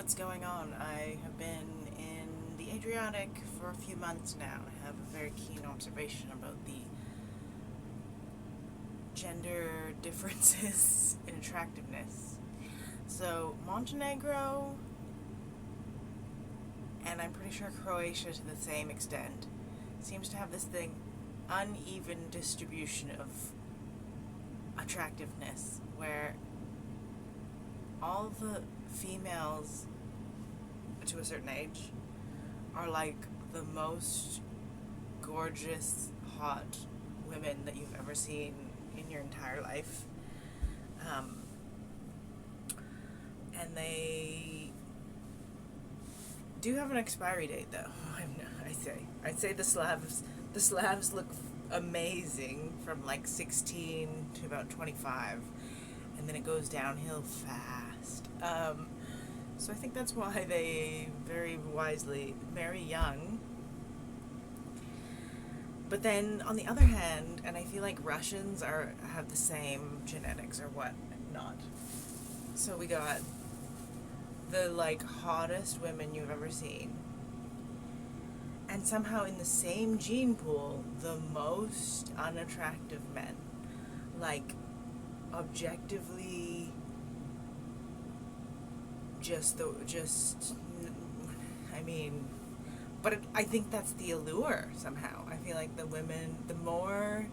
what's going on. I have been in the Adriatic for a few months now. I have a very keen observation about the gender differences in attractiveness. So, Montenegro, and I'm pretty sure Croatia to the same extent, seems to have this uneven distribution of attractiveness, where all the females to a certain age are like the most gorgeous, hot women that you've ever seen in your entire life. And they do have an expiry date, though. I'd say the Slavs look amazing from like 16 to about 25, and then it goes downhill fast. So I think that's why they very wisely marry young. But then, on the other hand, and I feel like Russians have the same genetics or what not. So we got the like hottest women you've ever seen, and somehow in the same gene pool, the most unattractive men, like objectively, I think that's the allure somehow. I feel like the women, the more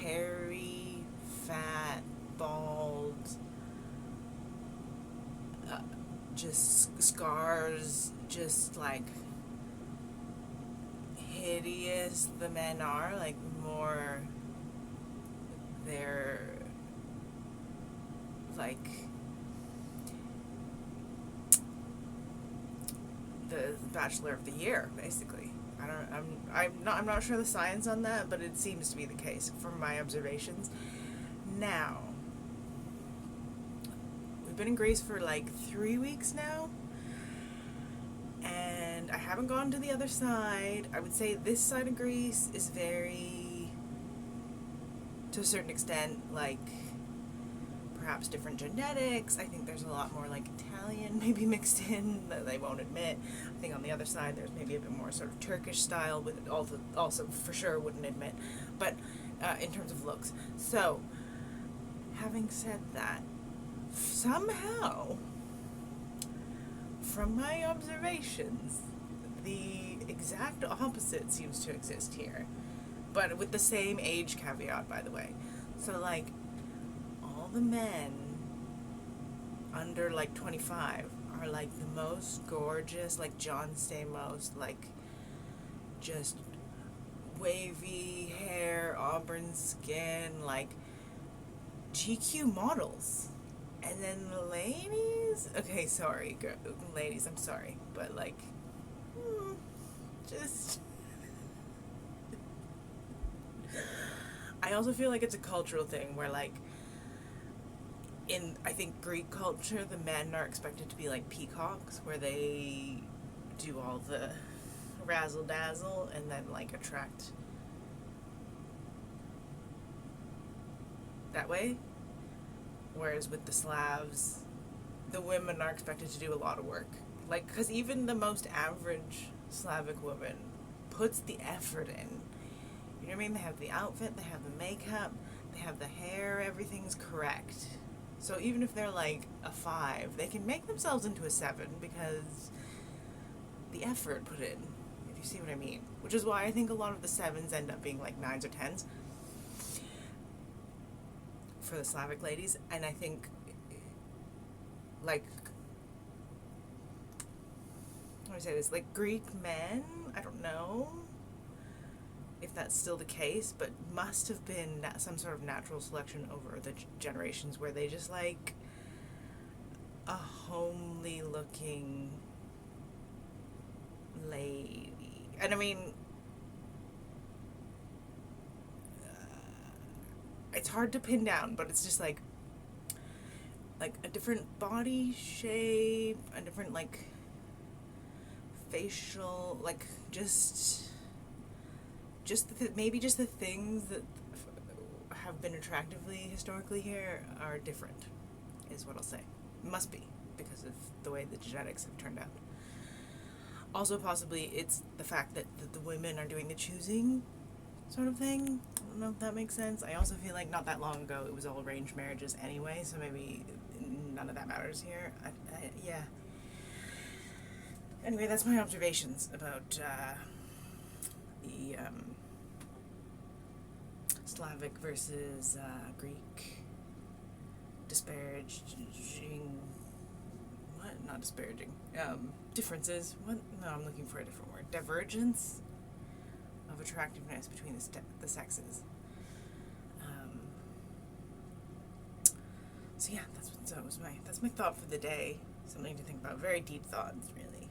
hairy, fat, bald, just scars, just like hideous the men are, like more they're like the Bachelor of the Year, basically. I'm not sure the science on that, but it seems to be the case from my observations. Now, we've been in Greece for like 3 weeks now, and I haven't gone to the other side. I would say this side of Greece is very, to a certain extent, like perhaps different genetics. I think there's a lot more like Italian maybe mixed in that they won't admit. I think on the other side there's maybe a bit more sort of Turkish style, with also for sure wouldn't admit. But in terms of looks. So, having said that, somehow, from my observations, the exact opposite seems to exist here. But with the same age caveat, by the way. So, like, all the men under like 25 are like the most gorgeous, like John Stamos, like just wavy hair, auburn skin, like GQ models. And then the ladies, okay, sorry, ladies, I'm sorry, but like, just. I also feel like it's a cultural thing where, like, in, I think, Greek culture, the men are expected to be like peacocks, where they do all the razzle-dazzle and then, like, attract that way. Whereas with the Slavs, the women are expected to do a lot of work. Like, because even the most average Slavic woman puts the effort in. You know what I mean? They have the outfit, they have the makeup, they have the hair, everything's correct. So even if they're like a 5, they can make themselves into a 7 because the effort put in, if you see what I mean. Which is why I think a lot of the 7s end up being like 9s or 10s for the Slavic ladies. And I think, like, how do I say this? Like, Greek men, I don't know if that's still the case, but must have been some sort of natural selection over the generations, where they just like a homely looking lady. And I mean, it's hard to pin down, but it's just like a different body shape, a different like facial, like maybe just the things that have been attractively historically here are different, is what I'll say. Must be. because of the way the genetics have turned out. Also, possibly it's the fact that the women are doing the choosing sort of thing. I don't know if that makes sense. I also feel like not that long ago it was all arranged marriages anyway, so maybe none of that matters here. Yeah. Anyway, that's my observations about the Slavic versus Greek disparaging. What? Not disparaging. Differences. What? No, I'm looking for a different word. Divergence of attractiveness between the sexes. So yeah, that's my thought for the day. Something to think about. Very deep thoughts, really.